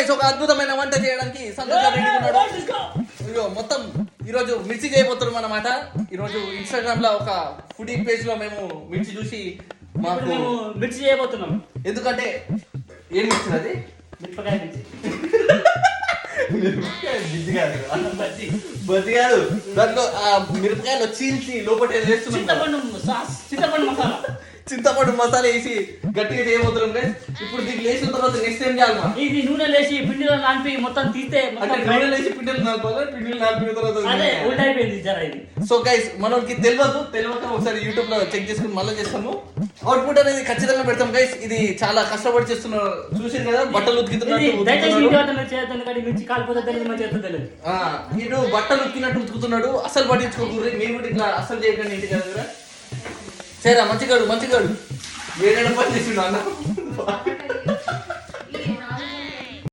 Guys ఒక అద్భుతమైన వంట చేయడానికి సంతోషం రెడీ ఉన్నాడు. ఇదిగో మొత్తం ఈరోజు మిర్చి చేయబోతున్నాం అన్నమాట. ఈరోజు ఇన్స్టాగ్రామ్ లో ఒక ఫుడీ పేజ్ లో మేము మిర్చి చూసి మాకు మిర్చి చేయబోతున్నాం. ఎందుకంటే ఏం మిర్చి అది? మిరపకాయ మిర్చి. బజ్జి కాదు, దాంట్లో మిరపకాయలు చీల్చి లోపల చింతపండు సాస్, చింతపండు మసాలా, చింతపండు మసాలా వేసి గట్టిగా చేయబోతున్నాం గైస్. ఇప్పుడు దీనికి లేచిన తర్వాత నెక్స్ట్ ఏం చేయాలి? ఇది నూనె లేచి పిండిలో నానిపి మొత్తం తీస్తే అంటే నూనె లేచి పిండిలు నాలుగు పిండిలు నాలుగు తర్వాత అయిపోయింది జర ఇది. సో గైస్ మనకి తెలియక ఒకసారి యూట్యూబ్ లో చెక్ చేసుకుని మళ్ళీ చేస్తాము. అవుట్పుట్ అనేది ఖచ్చితంగా పెడతాం గైస్. ఇది చాలా కష్టపడి చేస్తున్నారు, చూసారు కదా. బట్టలు ఉతుకుతున్నట్టు ఇటు బట్టలు ఉతికినట్టు ఉతుకుతున్నాడు. అసలు పట్టించుకోకూడదు, మేము కూడా ఇట్లా అసలు చేయకండి ఇంటి దగ్గర. సరేరా మంచిగాడు వేరే పని చేసిండు అన్న.